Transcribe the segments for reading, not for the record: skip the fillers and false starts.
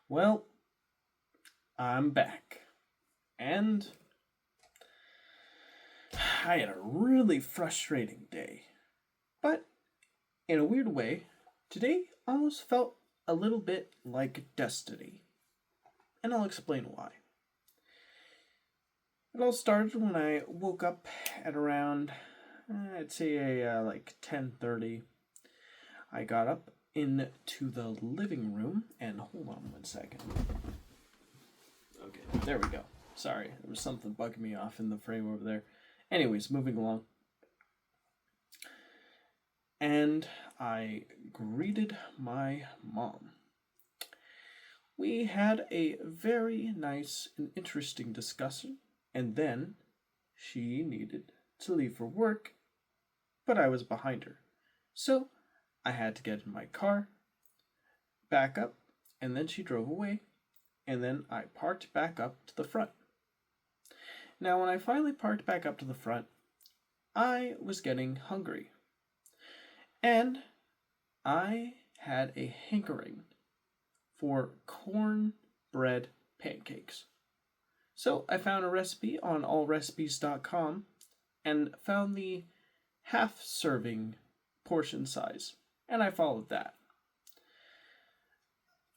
Well, I'm back. And I had a really frustrating day. But in a weird way, today almost felt a little bit like destiny. And I'll explain why. It all started when I woke up at around, I'd say like 10:30. I got up into the living room and hold on one second. Okay, there we go. Sorry, there was something bugging me off in the frame over there. Anyways, moving along. And I greeted my mom. We had a very nice and interesting discussion, and then she needed to leave for work, but I was behind her. So I had to get in my car, back up, and then she drove away, and then I parked back up to the front. Now, when I finally parked back up to the front, I was getting hungry. And I had a hankering for cornbread pancakes. So I found a recipe on allrecipes.com and found the half serving portion size, and I followed that.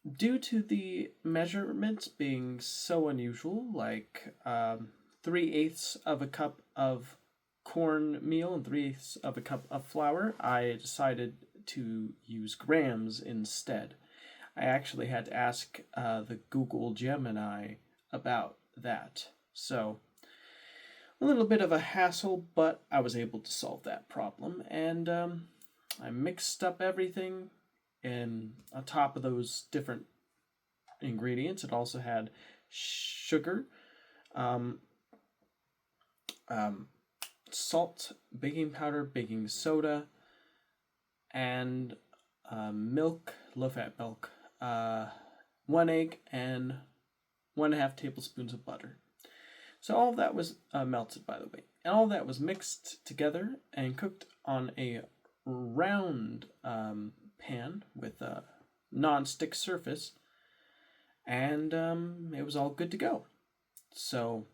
Due to the measurements being so unusual, like 3/8 of a cup of cornmeal and 3/8 of a cup of flour, I decided to use grams instead. I actually had to ask the Google Gemini about that. So, a little bit of a hassle, but I was able to solve that problem. And I mixed up everything and on top of those different ingredients, it also had sugar, um, um, salt, baking powder, baking soda, and milk, low fat milk, 1 egg, and 1.5 tablespoons of butter. So all of that was melted, by the way. And all of that was mixed together and cooked on a round pan with a non-stick surface. And it was all good to go. So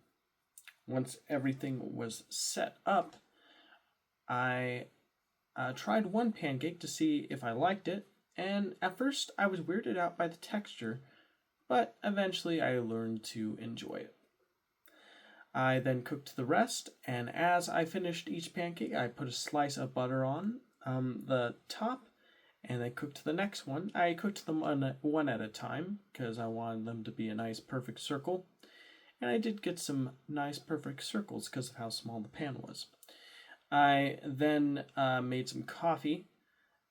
once everything was set up, I tried one pancake to see if I liked it. And at first, I was weirded out by the texture, but eventually I learned to enjoy it. I then cooked the rest, and as I finished each pancake, I put a slice of butter on the top, and I cooked the next one. I cooked them one at a time because I wanted them to be a nice perfect circle, and I did get some nice perfect circles because of how small the pan was. I then made some coffee,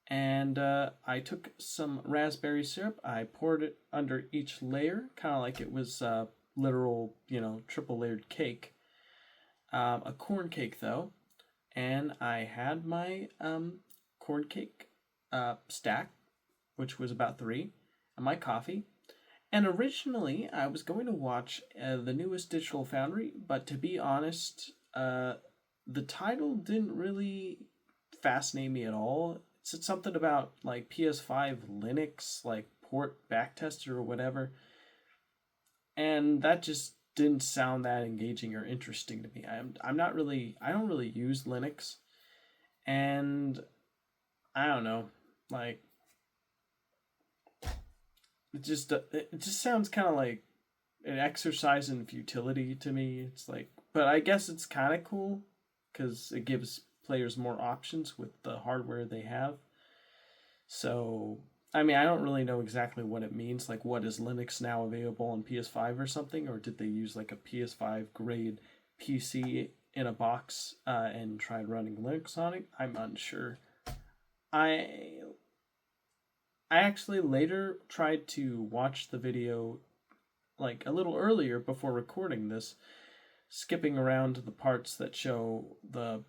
and I took some raspberry syrup. I poured it under each layer, kind of like it was literal, triple layered cake. A corn cake, though, and I had my corn cake stack, which was about three, and my coffee. And originally, I was going to watch the newest Digital Foundry, but to be honest, the title didn't really fascinate me at all. It said something about like PS5 Linux, like port backtester or whatever, and that just didn't sound that engaging or interesting to me. I don't really use Linux, and I don't know, like it just sounds kind of like an exercise in futility to me. It's like, but I guess it's kind of cool because it gives players more options with the hardware they have. So, I mean, I don't really know exactly what it means. Like, what is Linux now available on PS5 or something? Or did they use like a PS5 grade PC in a box and tried running Linux on it? I'm unsure. I I actually later tried to watch the video like a little earlier before recording this, skipping around to the parts that show the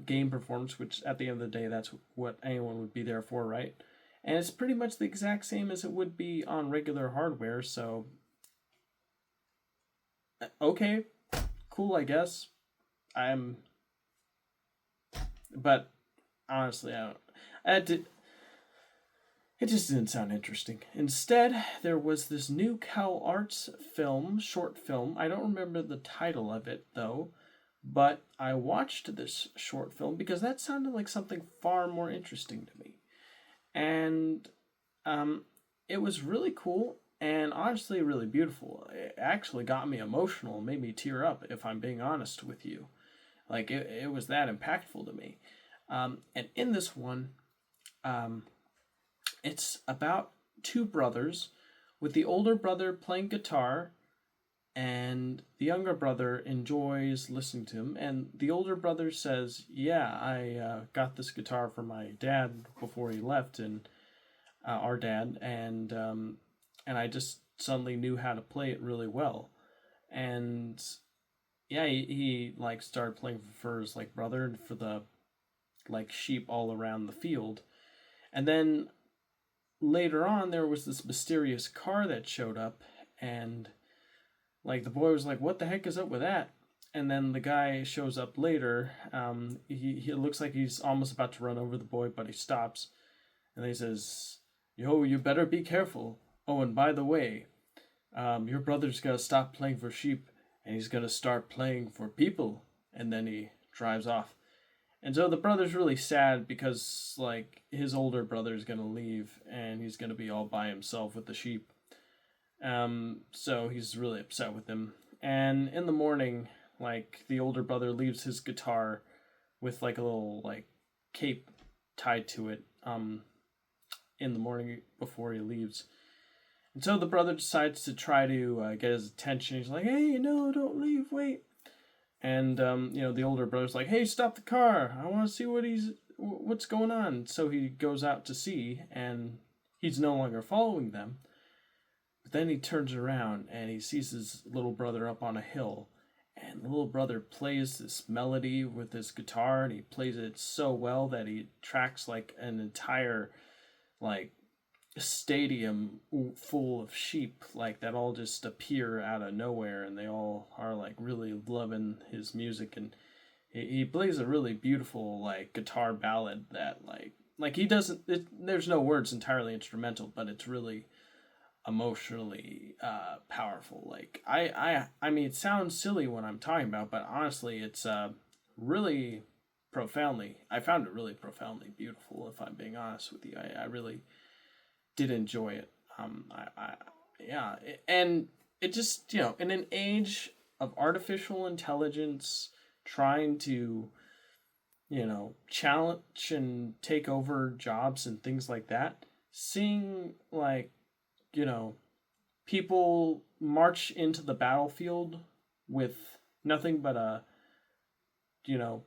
game performance, which at the end of the day that's what anyone would be there for, right? And it's pretty much the exact same as it would be on regular hardware, so okay, cool, I guess. I'm but honestly, I don't I did It just didn't sound interesting. Instead, there was this new Cal Arts film, short film. I don't remember the title of it though, but I watched this short film because that sounded like something far more interesting to me. And um, it was really cool and honestly really beautiful. It actually got me emotional, made me tear up, if I'm being honest with you. Like, it was that impactful to me. And in this one, um, it's about two brothers, with the older brother playing guitar, and the younger brother enjoys listening to him. And the older brother says, "Yeah, I got this guitar from my dad before he left, and our dad, and I just suddenly knew how to play it really well." And yeah, he like started playing for his like brother and for the like sheep all around the field. And then later on, there was this mysterious car that showed up, and like the boy was like, "What the heck is up with that?" And then the guy shows up later. He looks like he's almost about to run over the boy, but he stops, and he says, "Yo, you better be careful. Oh, and by the way, your brother's gonna stop playing for sheep, and he's gonna start playing for people." And then he drives off. And so the brother's really sad because like his older brother's gonna leave, and he's gonna be all by himself with the sheep. So he's really upset with him. And in the morning, like the older brother leaves his guitar with like a little like cape tied to it. In the morning before he leaves. And so the brother decides to try to get his attention. He's like, "Hey, no, don't leave, wait." And the older brother's like, "Hey, stop the car! I want to see what's going on." So he goes out to see, and he's no longer following them. But then he turns around and he sees his little brother up on a hill, and the little brother plays this melody with his guitar, and he plays it so well that he tracks like an entire like stadium full of sheep like that all just appear out of nowhere, and they all are like really loving his music. And he plays a really beautiful like guitar ballad that like he doesn't there's no words, entirely instrumental, but it's really emotionally powerful. Like I mean, it sounds silly when I'm talking about, but honestly it's really profoundly, I found it really profoundly beautiful, if I'm being honest with you. I really did enjoy it. Yeah, and it just, in an age of artificial intelligence trying to, challenge and take over jobs and things like that, seeing like, you know, people march into the battlefield with nothing but a,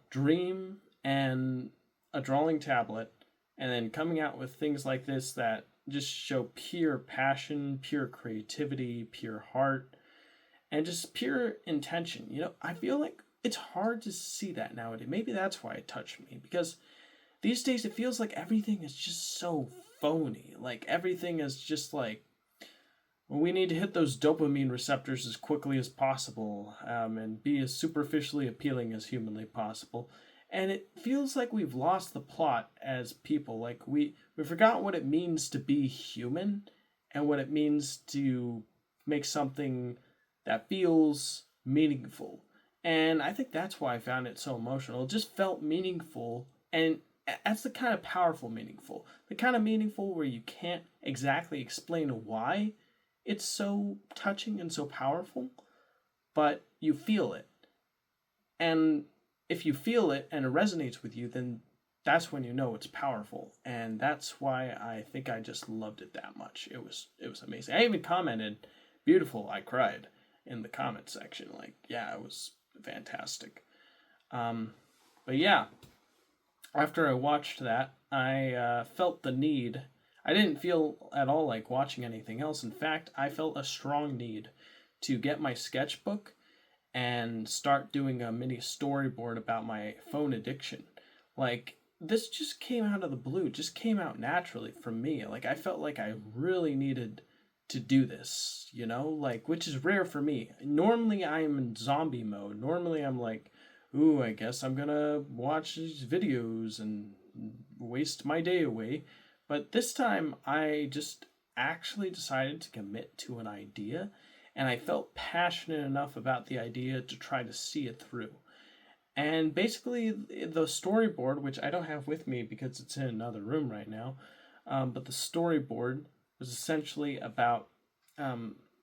dream and a drawing tablet, and then coming out with things like this that just show pure passion, pure creativity, pure heart, and just pure intention. I feel like it's hard to see that nowadays. Maybe that's why it touched me, because these days it feels like everything is just so phony. Like everything is just like, well, we need to hit those dopamine receptors as quickly as possible, and be as superficially appealing as humanly possible. And it feels like we've lost the plot as people. Like we forgot what it means to be human, and what it means to make something that feels meaningful. And I think that's why I found it so emotional. It just felt meaningful, and that's the kind of powerful meaningful. The kind of meaningful where you can't exactly explain why it's so touching and so powerful, but you feel it. And if you feel it and it resonates with you, then that's when you know it's powerful. And that's why I think I just loved it that much. It was amazing. I even commented, "Beautiful, I cried," in the comment section. Like, yeah, it was fantastic. But yeah, after I watched that, I felt the need. I didn't feel at all like watching anything else. In fact, I felt a strong need to get my sketchbook and start doing a mini storyboard about my phone addiction. Like, this just came out of the blue, just came out naturally from me. Like, I felt like I really needed to do this, like, which is rare for me. Normally, I am in zombie mode. Normally, I'm like, ooh, I guess I'm gonna watch these videos and waste my day away. But this time I just actually decided to commit to an idea, and I felt passionate enough about the idea to try to see it through. And basically, the storyboard, which I don't have with me because it's in another room right now, but the storyboard was essentially about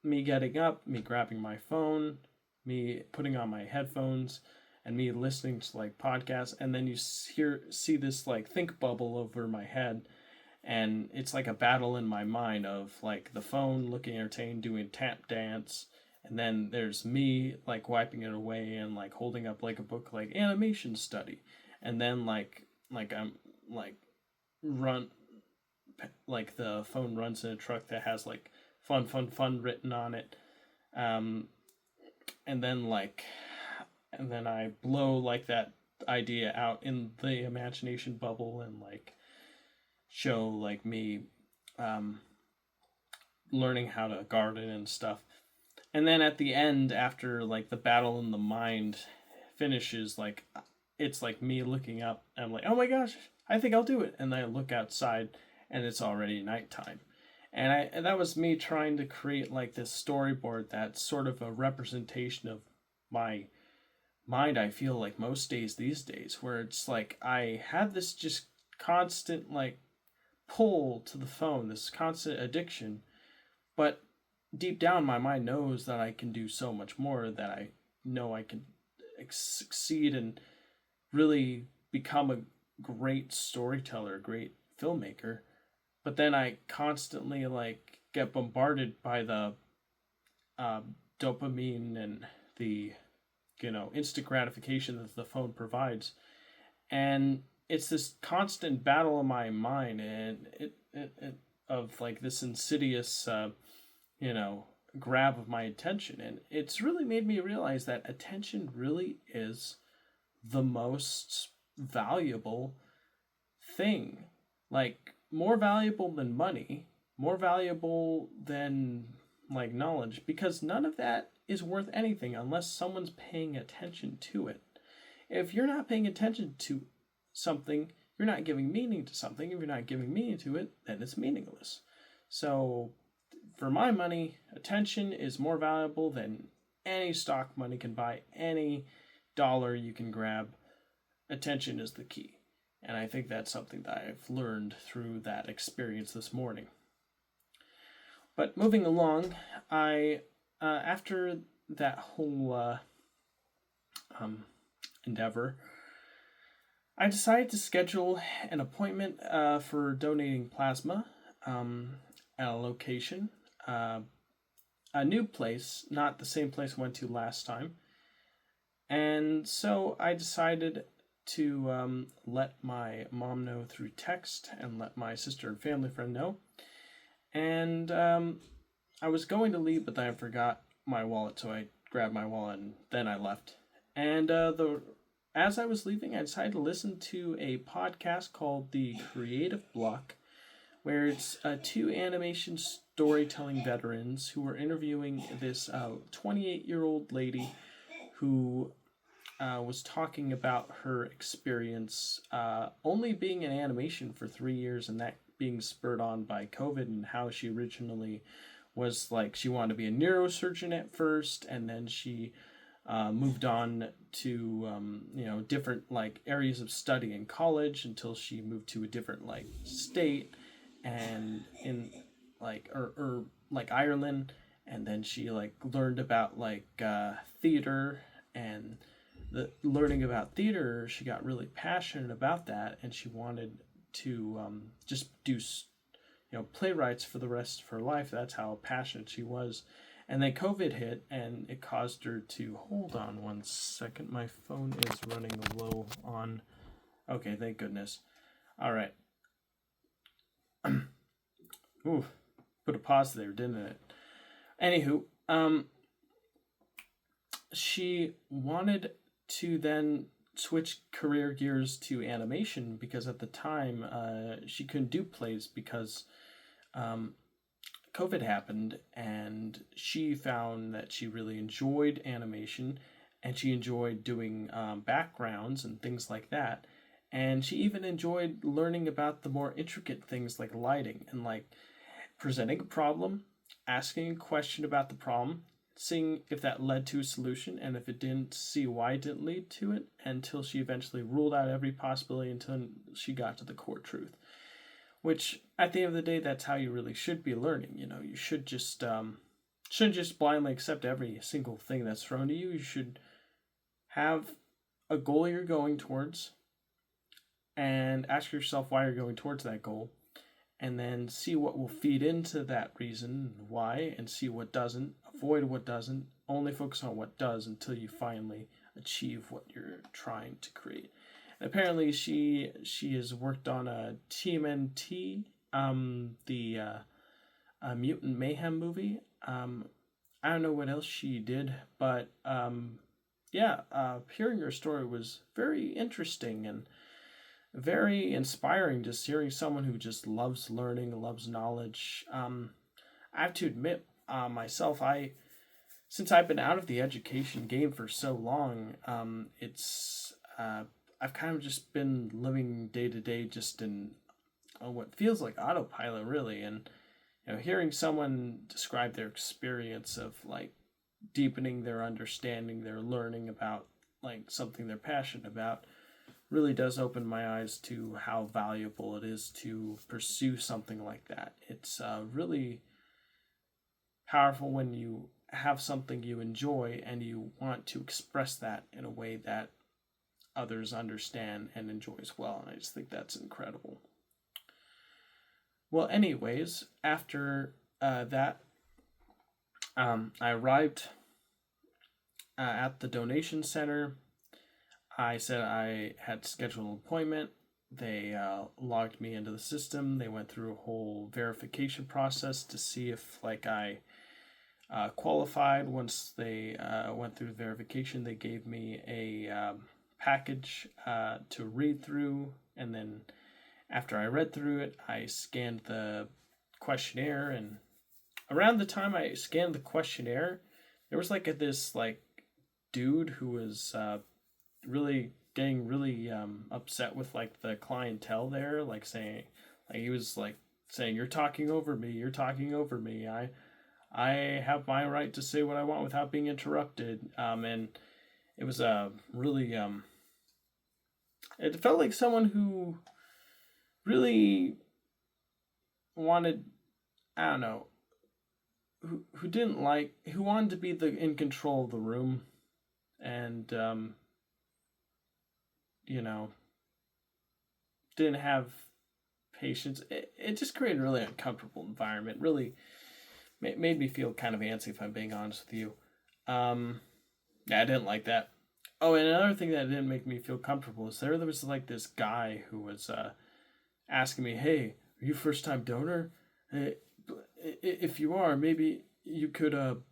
me getting up, me grabbing my phone, me putting on my headphones, and me listening to like podcasts, and then you see this like think bubble over my head, and it's like a battle in my mind of like the phone looking entertained, doing tap dance, and then there's me like wiping it away and like holding up like a book like animation study, and then like I'm like run like the phone runs in a truck that has like fun written on it, um and then like and then I blow like that idea out in the imagination bubble and like show like me um learning how to garden and stuff. And then at the end, after like the battle in the mind finishes, like it's like me looking up and I'm like, oh my gosh, I think I'll do it. And then I look outside and it's already nighttime. And that was me trying to create like this storyboard that's sort of a representation of my mind. I feel like most days these days, where it's like I have this just constant like pull to the phone, this constant addiction, but deep down my mind knows that I can do so much more, that I know I can succeed and really become a great storyteller, a great filmmaker. But then I constantly like get bombarded by the dopamine and the instant gratification that the phone provides, and it's this constant battle in my mind, and it of like this insidious you know grab of my attention, and it's really made me realize that attention really is the most valuable thing, like more valuable than money, more valuable than like knowledge, because none of that is worth anything unless someone's paying attention to it. If you're not paying attention to something, you're not giving meaning to something. If you're not giving meaning to it, then it's meaningless. So for my money, attention is more valuable than any stock money can buy, any dollar you can grab. Attention is the key. And I think that's something that I've learned through that experience this morning. But moving along, I after that whole endeavor, I decided to schedule an appointment for donating plasma at a location, a new place, not the same place I went to last time. And so I decided to let my mom know through text and let my sister and family friend know. And I was going to leave, but then I forgot my wallet, so I grabbed my wallet and then I left. And as I was leaving, I decided to listen to a podcast called The Creative Block, where it's two animation storytelling veterans who were interviewing this 28-year-old lady who was talking about her experience only being in animation for 3 years, and that being spurred on by COVID, and how she originally was like, she wanted to be a neurosurgeon at first, and then she moved on to different like areas of study in college until she moved to a different like state and in like or like Ireland, and then she like learned about like theater, and the learning about theater, she got really passionate about that, and she wanted to just do playwrights for the rest of her life. That's how passionate she was. And then COVID hit, and it caused her to, hold on one second, my phone is running low on, okay, thank goodness. All right. Ooh, put a pause there, didn't it? Anywho, she wanted to then switch career gears to animation, because at the time she couldn't do plays because COVID happened, and she found that she really enjoyed animation, and she enjoyed doing backgrounds and things like that. And she even enjoyed learning about the more intricate things like lighting and like presenting a problem, asking a question about the problem, seeing if that led to a solution, and if it didn't, see why it didn't lead to it, until she eventually ruled out every possibility until she got to the core truth. Which, at the end of the day, that's how you really should be learning. You should just shouldn't just blindly accept every single thing that's thrown to you. You should have a goal you're going towards, and ask yourself why you're going towards that goal, and then see what will feed into that reason why, and see what doesn't, avoid what doesn't, only focus on what does until you finally achieve what you're trying to create. And apparently she has worked on a TMNT, the Mutant Mayhem movie. I don't know what else she did, but yeah, hearing her story was very interesting and very inspiring. Just hearing someone who just loves learning, loves knowledge. I have to admit, myself, since I've been out of the education game for so long, it's I've kind of just been living day to day, just in what feels like autopilot, really. And hearing someone describe their experience of like deepening their understanding, their learning about like something they're passionate about, really does open my eyes to how valuable it is to pursue something like that. It's really powerful when you have something you enjoy and you want to express that in a way that others understand and enjoy as well. And I just think that's incredible. Well, anyways, after that, I arrived at the donation center. I said I had scheduled an appointment. They logged me into the system. They went through a whole verification process to see if like I qualified. Once they went through the verification, they gave me a package to read through, and then after I read through it, I scanned the questionnaire. And around the time I scanned the questionnaire, there was like this like dude who was really getting really upset with like the clientele there, like saying, like he was like saying, "You're talking over me. You're talking over me. I have my right to say what I want without being interrupted." And it was a really it felt like someone who really wanted, I don't know, who didn't like, who wanted to be in control of the room, and you know, didn't have patience. It just created a really uncomfortable environment. Really made me feel kind of antsy, if I'm being honest with you. Yeah, I didn't like that. Oh, and another thing that didn't make me feel comfortable is there was like this guy who was asking me, "Hey, are you a first time donor? If you are, maybe you could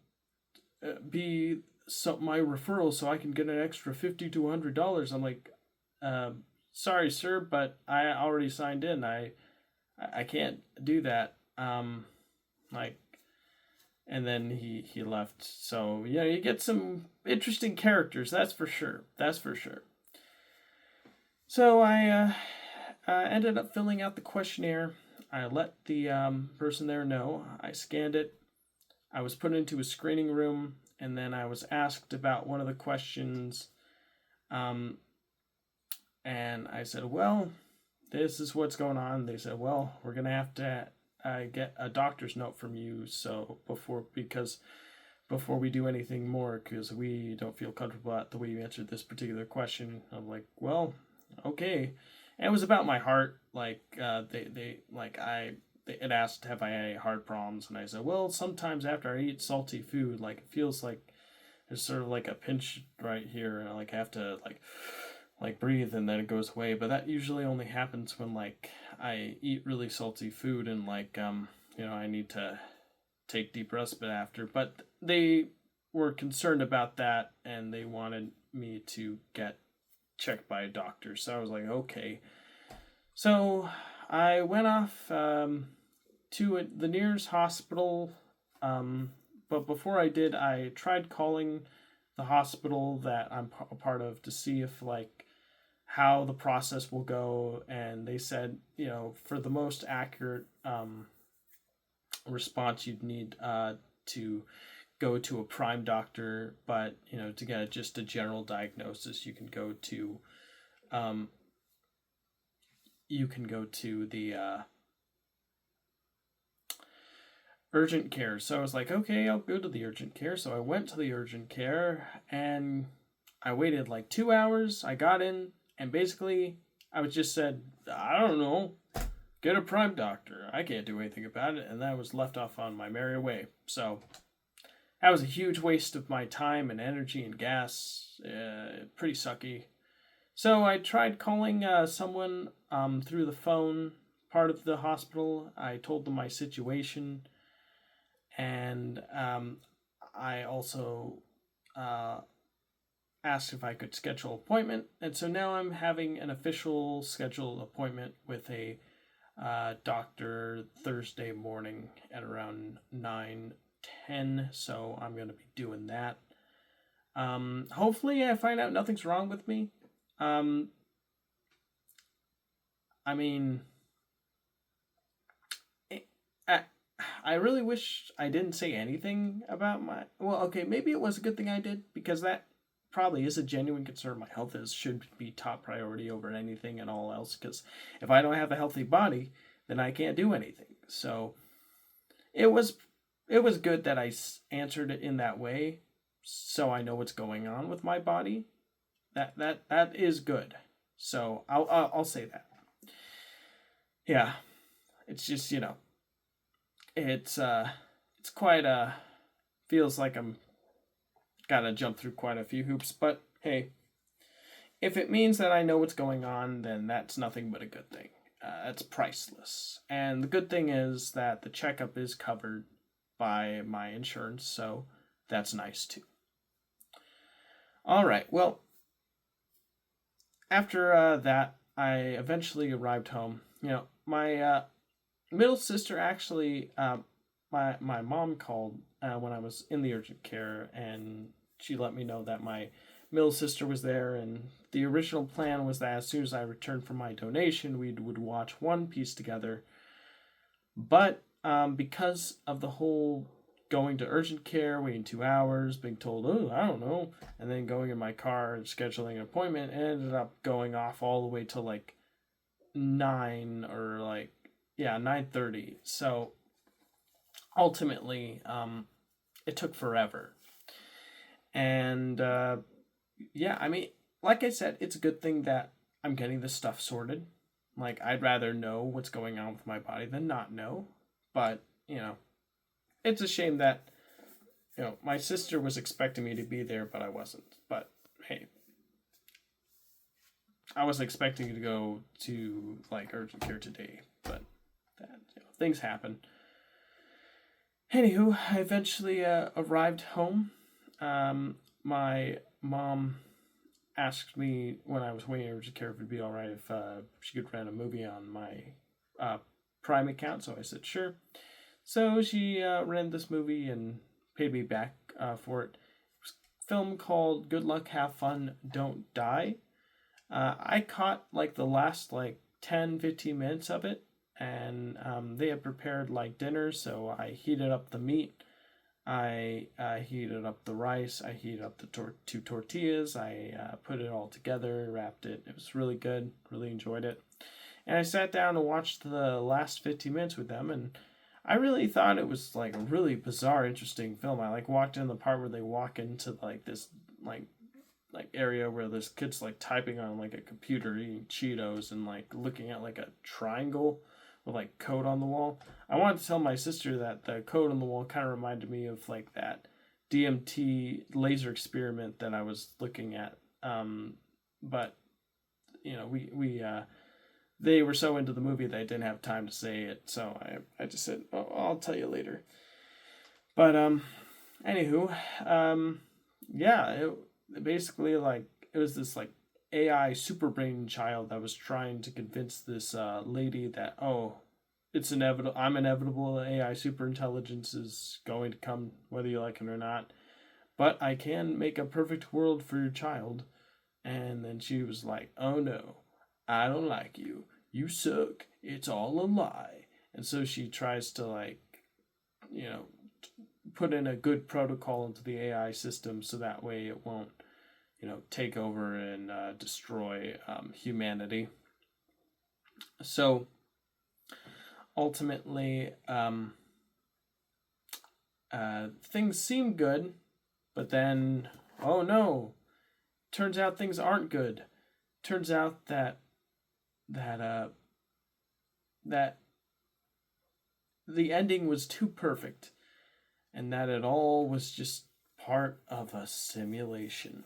be my referral so I can get an extra $50 to $100." I'm like, "Sorry, sir, but I already signed in. I can't do that." Like, and then he left. So yeah, you get some interesting characters. That's for sure. That's for sure. So I ended up filling out the questionnaire. I let the person there know. I scanned it. I was put into a screening room, and then I was asked about one of the questions. And I said, "Well, this is what's going on." They said, "Well, we're gonna have to get a doctor's note from you, so before we do anything more, because we don't feel comfortable at the way you answered this particular question." I'm like, "Well, okay." And it was about my heart. Like it asked, "Have I had any heart problems?" And I said, "Well, sometimes after I eat salty food, like it feels like there's sort of like a pinch right here, and I like have to like breathe, and then it goes away. But that usually only happens when like I eat really salty food, and like I need to take deep respite after." But they were concerned about that, and they wanted me to get checked by a doctor. So I was like, okay. So I went off to the nearest hospital. But before I did, I tried calling the hospital that I'm a part of to see if like how the process will go, and they said, for the most accurate response, you'd need to go to a prime doctor, but to get just a general diagnosis, um, you can go to the urgent care. So I was like, okay, I'll go to the urgent care. So I went to the urgent care and I waited like 2 hours. I got in and basically I was just said, I don't know, get a prime doctor. I can't do anything about it. And that was left off on my merry way. So that was a huge waste of my time and energy and gas. Pretty sucky. So I tried calling someone through the phone, part of the hospital. I told them my situation, and I also asked if I could schedule an appointment. And so now I'm having an official scheduled appointment with a doctor Thursday morning at around 9:10. So I'm going to be doing that. Hopefully I find out nothing's wrong with me. I mean, I really wish I didn't say anything about my. Well, okay, maybe it was a good thing I did, because that probably is a genuine concern. My health should be top priority over anything and all else. Because if I don't have a healthy body, then I can't do anything. So it was good that I answered it in that way, so I know what's going on with my body. That is good. So I'll say that. Yeah, it's just it's quite feels like I'm gotta jump through quite a few hoops, but hey, if it means that I know what's going on, then that's nothing but a good thing. That's priceless. And the good thing is that the checkup is covered by my insurance, so that's nice too. All right, well, after that, I eventually arrived home. My middle sister actually, my mom called when I was in the urgent care, and she let me know that my middle sister was there. And the original plan was that as soon as I returned from my donation, we would watch One Piece together. But because of the whole going to urgent care, waiting 2 hours, being told, oh, I don't know, and then going in my car and scheduling an appointment, it ended up going off all the way to like 9 or like, yeah, 9:30. So ultimately, it took forever. And yeah, I mean, like I said, it's a good thing that I'm getting this stuff sorted. Like, I'd rather know what's going on with my body than not know. But, it's a shame that, my sister was expecting me to be there, but I wasn't. But, hey, I was expecting to go to, like, urgent care today. But, that, things happen. Anywho, I eventually arrived home. My mom asked me when I was waiting urgent care if it'd be all right if she could rent a movie on my Prime account. So I said sure. So she rented this movie and paid me back for it. It was a film called Good Luck, Have Fun, Don't Die. I caught like the last like 10-15 minutes of it, and they had prepared like dinner, so I heated up the meat. I heated up the rice. I heated up the two tortillas. I put it all together, wrapped it. It was really good. Really enjoyed it. And I sat down and watched the last 15 minutes with them, and I really thought it was like a really bizarre, interesting film. I like walked in the part where they walk into like this like area where this kid's like typing on like a computer, eating Cheetos, and like looking at like a triangle with like code on the wall. I wanted to tell my sister that the code on the wall kind of reminded me of like that DMT laser experiment that I was looking at. But we they were so into the movie that I didn't have time to say it, so I just said, oh, I'll tell you later. But anywho, yeah, basically like it was this like AI super brain child that was trying to convince this lady that, oh, it's inevitable. I'm inevitable. AI super intelligence is going to come whether you like it or not. But I can make a perfect world for your child. And then she was like, "Oh no, I don't like you. You suck. It's all a lie." And so she tries to, like, you know, put in a good protocol into the AI system so that way it won't, take over and destroy humanity. So ultimately, things seem good, but then, oh no, turns out things aren't good. Turns out that that the ending was too perfect, and that it all was just part of a simulation.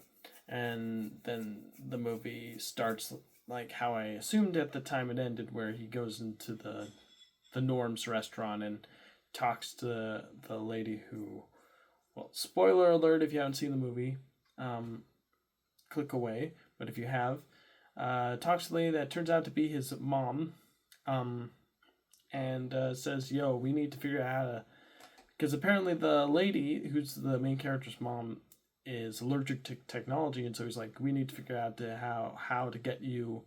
And then the movie starts like how I assumed at the time it ended, where he goes into the Norm's restaurant and talks to the lady who, well, spoiler alert if you haven't seen the movie, um, click away. But if you have, talks to the lady that turns out to be his mom, um, and says, "Yo, we need to figure out how to," because apparently the lady who's the main character's mom is allergic to technology, and so he's like, "We need to figure out how to get you,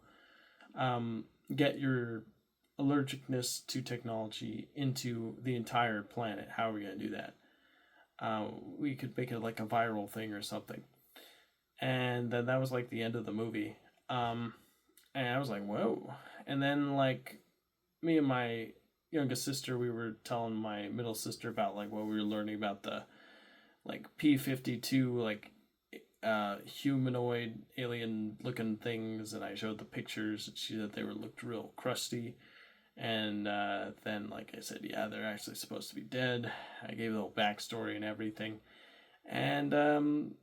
get your allergicness to technology into the entire planet. How are we gonna do that? We could make it like a viral thing or something." And then that was like the end of the movie. And I was like, "Whoa!" And then, like, me and my youngest sister, we were telling my middle sister about like what we were learning about the, like, P-52, like, humanoid alien looking things, and I showed the pictures. And she said they were looked real crusty. And then, like I said, yeah, they're actually supposed to be dead. I gave a little backstory and everything. And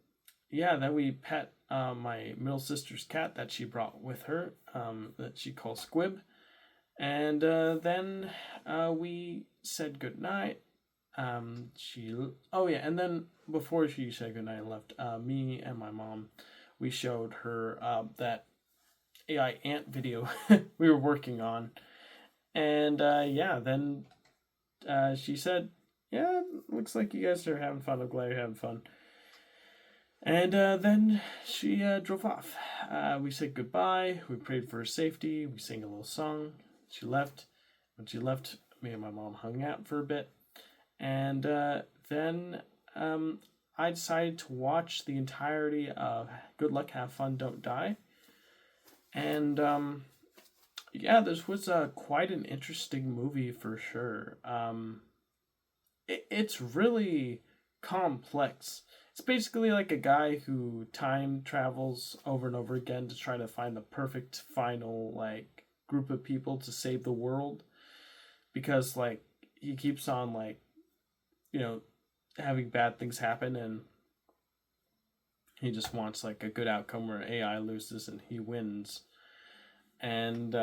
yeah, then we pet my middle sister's cat that she brought with her, that she calls Squib. And then we said goodnight. Oh yeah, and then before she said goodnight and left, me and my mom, we showed her that AI ant video we were working on. And yeah, then she said, "Yeah, looks like you guys are having fun. I'm glad you're having fun." And then she drove off. We said goodbye. We prayed for her safety. We sang a little song. She left. When she left, me and my mom hung out for a bit. And then I decided to watch the entirety of Good Luck, Have Fun, Don't Die. And yeah, this was quite an interesting movie for sure. It's really complex. It's basically like a guy who time travels over and over again to try to find the perfect final, like, group of people to save the world, because, like, he keeps on, like, you know having bad things happen, and he just wants, like, a good outcome where AI loses and he wins. And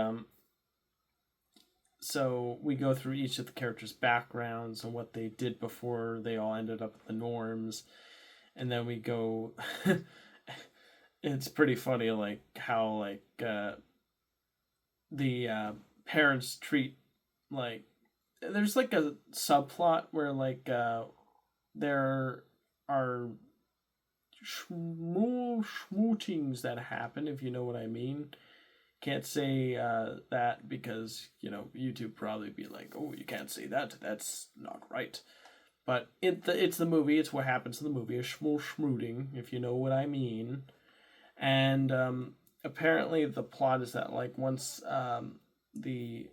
so we go through each of the characters' backgrounds and what they did before they all ended up at the Norms, and then we go. It's pretty funny, like, how, like, the parents treat, like, there's like a subplot where, like, there are schmootings that happen, if you know what I mean. Can't say that because, YouTube probably be like, "Oh, you can't say that. That's not right." But it's the movie. It's what happens in the movie. A schmooting, if you know what I mean. And apparently, the plot is that, like, once the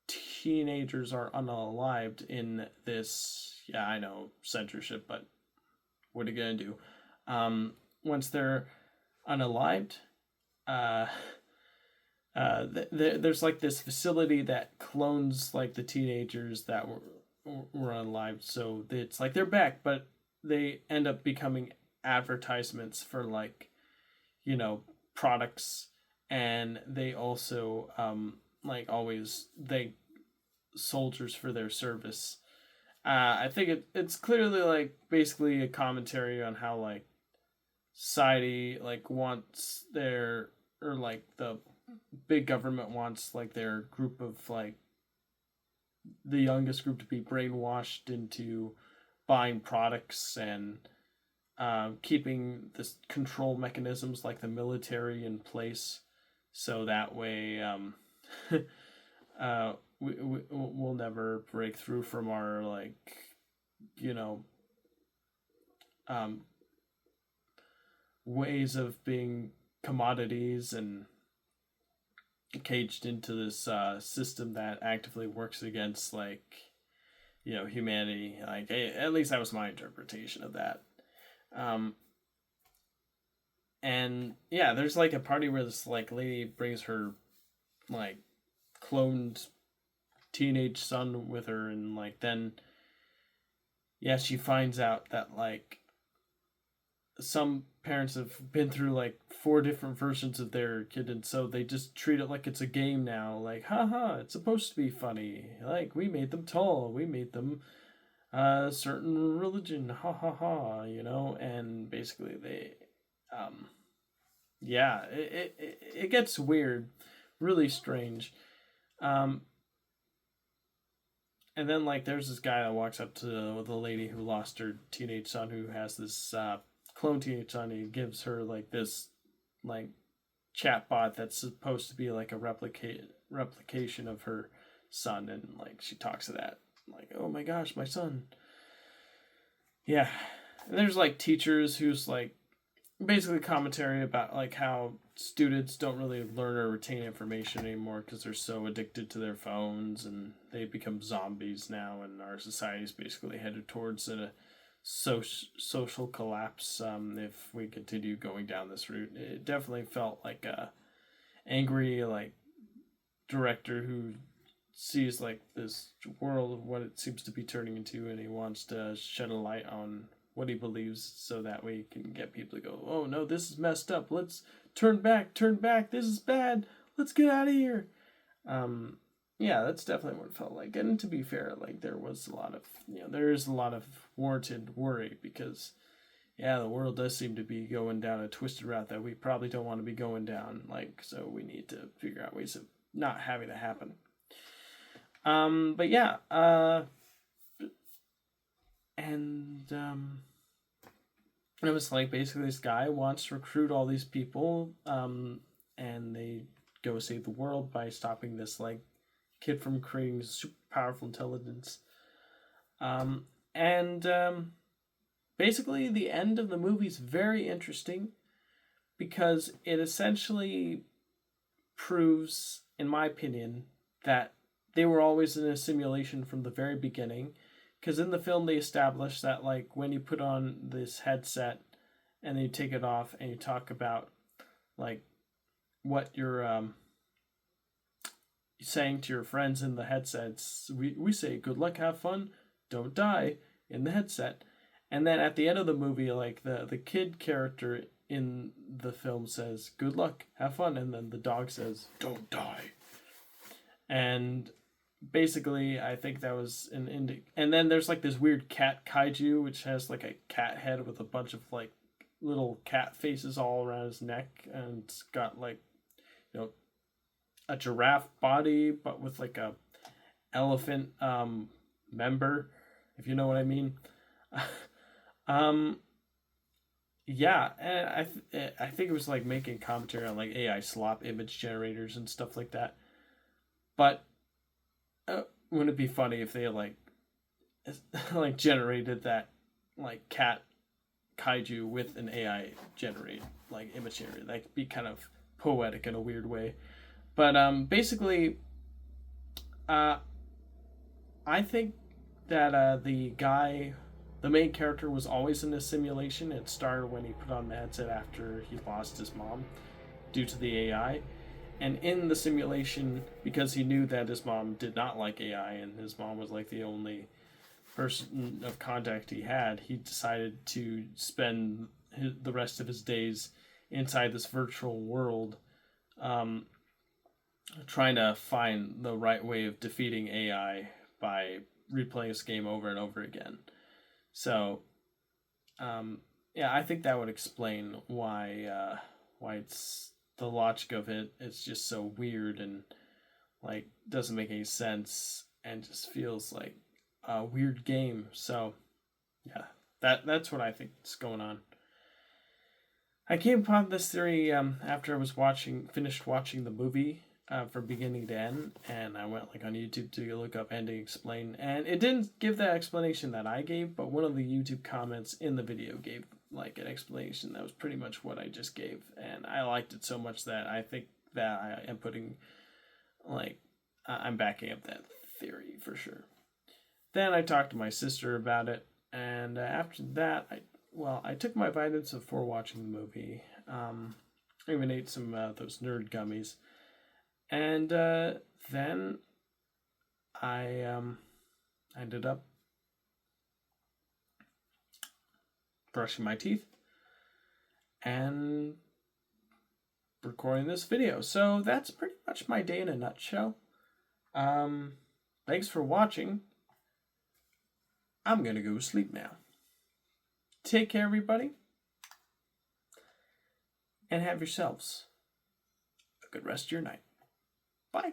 teenagers are unalived in this, yeah, I know, censorship, but what are you gonna do? Once they're unalived, uh, there's like this facility that clones, like, the teenagers that were unalived. So it's like they're back, but they end up becoming advertisements for, like, products, and they also like, always thank soldiers for their service. I think it's clearly, like, basically a commentary on how, like, society, like, wants their, or, like, the big government wants, like, their group of, like, the youngest group to be brainwashed into buying products and keeping this control mechanisms like the military in place, so that way we'll never break through from our like you know um, ways of being commodities and caged into this system that actively works against humanity. Like at least that was my interpretation of that. Um, and yeah, there's like a party where this like lady brings her like cloned teenage son with her, and like then yeah, she finds out that like some parents have been through like four different versions of their kid, and so they just treat it like it's a game now. Like, haha, it's supposed to be funny. Like, we made them tall, we made them a certain religion, ha ha ha, and basically um, yeah, it gets weird, really strange. Um, and then like there's this guy that walks up to the lady who lost her teenage son, who has this clone teenage son. He gives her like this like chatbot that's supposed to be like a replication of her son, and like she talks to that like, oh my gosh, my son. Yeah, and there's like teachers who's like basically commentary about like how students don't really learn or retain information anymore because they're so addicted to their phones, and they become zombies now, and our society is basically headed towards a social collapse if we continue going down this route. It definitely felt like a angry like director who sees like this world of what it seems to be turning into, and he wants to shed a light on what he believes, so that way he can get people to go, oh no, this is messed up, let's turn back, this is bad, let's get out of here. Yeah, that's definitely what it felt like. And to be fair, like there was a lot of there is a lot of warranted worry, because yeah, the world does seem to be going down a twisted route that we probably don't want to be going down, like, so we need to figure out ways of not having that happen. But yeah, and it was like basically this guy wants to recruit all these people, and they go save the world by stopping this like kid from creating super powerful intelligence. And basically the end of the movie is very interesting, because it essentially proves, in my opinion, that they were always in a simulation from the very beginning. Because in the film they establish that like when you put on this headset and then you take it off and you talk about like what you're saying to your friends in the headsets, we say good luck, have fun, don't die in the headset. And then at the end of the movie, like the kid character in the film says good luck, have fun, and then the dog says don't die. And basically I think that was an indie. And then there's like this weird cat kaiju which has like a cat head with a bunch of like little cat faces all around his neck, and it's got like a giraffe body but with like a elephant member, if you know what I mean. um yeah, and I think it was like making commentary on like AI slop image generators and stuff like that. But wouldn't it be funny if they like like generated that like cat kaiju with an AI generate like image generator? That'd be kind of poetic in a weird way. But basically, uh, I think that the main character, was always in a simulation. It started when he put on the headset after he lost his mom due to the AI. And in the simulation, because he knew that his mom did not like AI and his mom was like the only person of contact he had, he decided to spend the rest of his days inside this virtual world, um, trying to find the right way of defeating AI by replaying this game over and over again. So, yeah, I think that would explain why it's the logic of it. It's just so weird and like doesn't make any sense and just feels like a weird game. So, yeah, that's what I think is going on. I came upon this theory after I was finished watching the movie from beginning to end, and I went like on YouTube to look up ending explain, and it didn't give that explanation that I gave, but one of the YouTube comments in the video gave like an explanation that was pretty much what I just gave, and I liked it so much that I think that I am putting like I'm backing up that theory for sure. Then I talked to my sister about it, and after that, I took my vitamins before watching the movie. I even ate some those nerd gummies, and then I ended up brushing my teeth and recording this video. So that's pretty much my day in a nutshell. Thanks for watching. I'm gonna go sleep now. Take care, everybody, and have yourselves a good rest of your night. Bye.